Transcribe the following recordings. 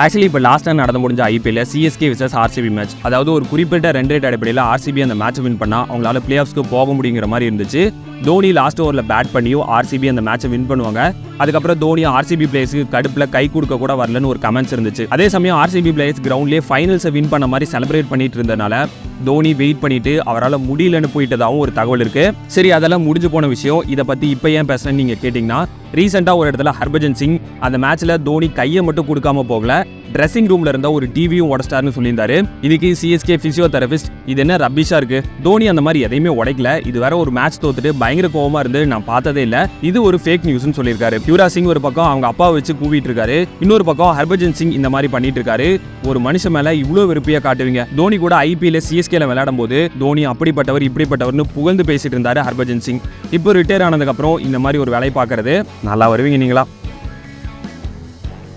Actually இப்போ லாஸ்ட்டாக நடந்து முடிஞ்ச ஐபிஎல்ல சிஎஸ்கே விசஸ் ஆர்சிபி மேட்ச், அதாவது ஒரு குறிப்பிட்ட 2 ரேட் அடிப்படையில் ஆர்சிபி அந்த மேட்ச் வின் பண்ணா அவங்களால பிளே ஆஃப்ஸ்க்கு போக முடியுங்கிற மாதிரி இருந்துச்சு. தோனி லாஸ்ட் ஓவரில் பேட் பண்ணியும் ஆர்சிபி அந்த மேட்சை வின் பண்ணுவாங்க. அதுக்கப்புறம் தோனி ஆர்சிபி பிளேயர்ஸ்க்கு கடுப்பில் கை கொடுக்க கூட வரலன்னு ஒரு கமெண்ட்ஸ் இருந்துச்சு. அதே சமயம் ஆர்சிபி பிளேயர்ஸ் கிரவுண்ட்லேயே ஃபைனல்ஸை வின் பண்ண மாதிரி செலிப்ரேட் பண்ணிட்டு இருந்தனால தோனி வெயிட் பண்ணிட்டு அவரால் முடியலன்னு போயிட்டதாகவும் ஒரு தகவல் இருக்கு. சரி, அதெல்லாம் முடிஞ்சு போன விஷயம். இதை பற்றி இப்போ ஏன் பேசுறேன்னு நீங்கள் கேட்டிங்கன்னா, ரீசெண்டாக ஒரு இடத்துல ஹர்பஜன் சிங் அந்த மேட்ச்சில் தோனி கையை மட்டும் கொடுக்காம போகல, ட்ரெஸ்ஸிங் ரூம்ல இருந்த ஒரு டிவியும் உடச்சிட்டாருன்னு சொல்லியிருந்தாரு. இதுக்கு சிஎஸ்கே பிசியோதெரபிஸ்ட் இது என்ன ரப்பிஷா இருக்கு, தோனி அந்த மாதிரி எதையுமே உடைக்கல, இது வேற ஒரு மேட்ச் தோத்துட்டு பயங்கர கோவமா இருந்து நான் பார்த்ததே இல்லை, இது ஒரு ஃபேக் நியூஸ்னு சொல்லியிருக்காரு. யுவராஜ் சிங் ஒரு பக்கம் அவங்க அப்பாவை வச்சு கூவிட்டு இருக்காரு, இன்னொரு பக்கம் ஹர்பஜன் சிங் இந்த மாதிரி பண்ணிட்டு இருக்காரு. ஒரு மனுஷன் மேல இவ்வளவு வெறுப்பியா காட்டுவீங்க? தோனி கூட ஐபிஎல் சிஎஸ்கேல விளையாடும் போது தோனி அப்படிப்பட்டவர் இப்படிப்பட்டவர்னு புகழ்ந்து பேசிட்டு இருந்தாரு ஹர்பஜன் சிங். இப்போ ரிட்டையர் ஆனதுக்கு அப்புறம் இந்த மாதிரி ஒரு வேலை பார்க்கறது நல்லா வருவீங்க நீங்களா?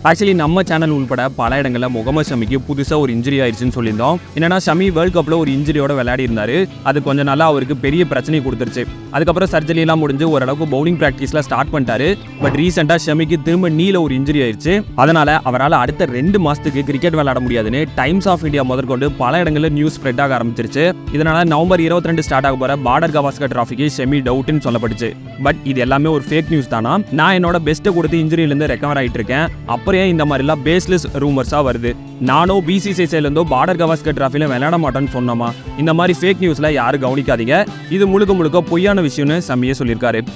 ஆக்சுவலி நம்ம சேனல் உள்பட பல இடங்களில் முகமது ஷமிக்கு புதுசாக ஒரு இன்ஜுரி ஆயிடுச்சுன்னு சொல்லியிருந்தோம். என்னன்னா, ஷமி வேர்ல்ட் கப்பில் ஒரு இன்ஜுரியோட விளையாடி இருந்தாரு. அது கொஞ்சம் நாளா அவருக்கு பெரிய பிரச்சனை கொடுத்துருச்சு. அதுக்கப்புறம் சர்ஜரி எல்லாம் முடிஞ்சு ஓரளவுக்கு பவுலிங் ப்ராக்டிஸ்ல ஸ்டார்ட் பண்ணிட்டாரு. பட் ரீசெண்டாக ஷமிக்கு திரும்ப நீல ஒரு இன்ஜுரி ஆயிடுச்சு. அதனால அவரால் அடுத்த 2 மாசத்துக்கு கிரிக்கெட் விளையாட முடியாதுன்னு டைம்ஸ் ஆஃப் இந்தியா முதற்கொண்டு பல இடங்களில் நியூஸ் ஸ்ப்ரெட் ஆக ஆரம்பிச்சிருச்சு. இதனால நவம்பர் 22 ஸ்டார்ட் ஆக போற பார்டர் கவாஸ்கர் டிராஃபிக்கு ஷமி டவுட்னு சொல்லப்பட்டுச்சு. பட் இது எல்லாமே ஒரு ஃபேக் நியூஸ் தானா? நான் என்னோட பெஸ்ட்டை கொடுத்து இன்ஜுரியிலேருந்து ரெக்கவர் ஆகிட்டு இருக்கேன், அப்புறம் இந்த மாதிரிலாம் பேஸ்லெஸ் ரூமர்ஸாக வருது. நானும் பிசிசிஐ சைட்லேருந்தோ பார்டர் கவாஸ்கர் டிராஃபியில் விளையாட மாட்டேன்னு சொன்னோமா? இந்த மாதிரி ஃபேக் நியூஸில் யாரும் கவனிக்காதீங்க, இது முழுக்க முழுக்க பொய்யான விஷயம்னு ஷமியே சொல்லியிருக்காரு.